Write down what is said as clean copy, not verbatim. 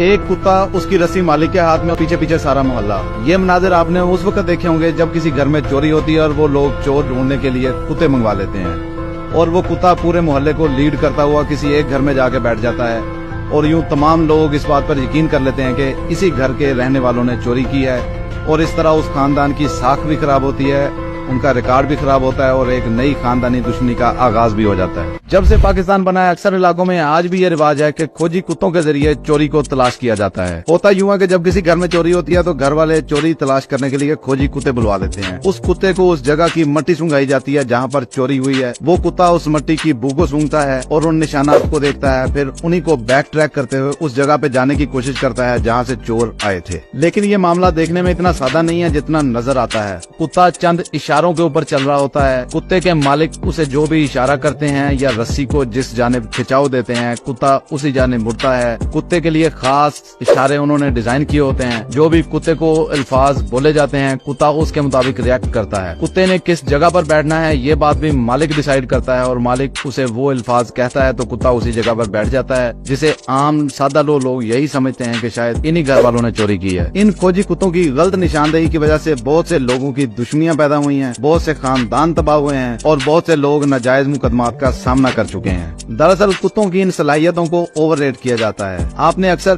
ایک کتا، اس کی رسی مالک کے ہاتھ میں، پیچھے پیچھے سارا محلہ۔ یہ مناظر آپ نے اس وقت دیکھے ہوں گے جب کسی گھر میں چوری ہوتی ہے اور وہ لوگ چور ڈھونڈنے کے لیے کتے منگوا لیتے ہیں، اور وہ کتا پورے محلے کو لیڈ کرتا ہوا کسی ایک گھر میں جا کے بیٹھ جاتا ہے، اور یوں تمام لوگ اس بات پر یقین کر لیتے ہیں کہ اسی گھر کے رہنے والوں نے چوری کی ہے، اور اس طرح اس خاندان کی ساکھ بھی خراب ہوتی ہے، ان کا ریکارڈ بھی خراب ہوتا ہے، اور ایک نئی خاندانی دشمنی کا آغاز بھی ہو جاتا ہے۔ جب سے پاکستان بنا ہے، اکثر علاقوں میں آج بھی یہ رواج ہے کہ کھوجی کتوں کے ذریعے چوری کو تلاش کیا جاتا ہے۔ ہوتا یوں ہے کہ جب کسی گھر میں چوری ہوتی ہے تو گھر والے چوری تلاش کرنے کے لیے کھوجی کتے بلوا لیتے ہیں۔ اس کتے کو اس جگہ کی مٹی سونگائی جاتی ہے جہاں پر چوری ہوئی ہے۔ وہ کتا اس مٹی کی بو کو سونگتا ہے اور ان نشانات کو دیکھتا ہے، پھر انہی کو بیک ٹریک کرتے ہوئے اس جگہ پہ جانے کی کوشش کرتا ہے جہاں سے چور آئے تھے۔ لیکن یہ معاملہ دیکھنے میں اتنا سادہ نہیں ہے جتنا نظر آتا ہے۔ کتا چند اشاروں کے اوپر چل رہا ہوتا ہے، کتے کے مالک اسے جو بھی اشارہ کرتے ہیں یا رسی کو جس جانب کھچاؤ دیتے ہیں، کتا اسی جانب مڑتا ہے۔ کتے کے لیے خاص اشارے انہوں نے ڈیزائن کیے ہوتے ہیں، جو بھی کتے کو الفاظ بولے جاتے ہیں کتا اس کے مطابق ریئیکٹ کرتا ہے۔ کتے نے کس جگہ پر بیٹھنا ہے یہ بات بھی مالک ڈیسائیڈ کرتا ہے، اور مالک اسے وہ الفاظ کہتا ہے تو کتا اسی جگہ پر بیٹھ جاتا ہے، جسے عام سادہ لوگ یہی سمجھتے ہیں کہ شاید انہی گھر والوں نے چوری کی ہے۔ ان کھوجی کتوں کی غلط نشاندہی کی وجہ سے بہت سے لوگوں کی دشمنیاں پیدا ہوئی ہیں، بہت سے خاندان تباہ ہوئے ہیں، اور بہت سے لوگ ناجائز مقدمات کا سامنا کر چکے ہیں۔ دراصل کتوں کی ان صلاحیتوں کو اوور ریٹ کیا جاتا ہے۔ آپ نے اکثر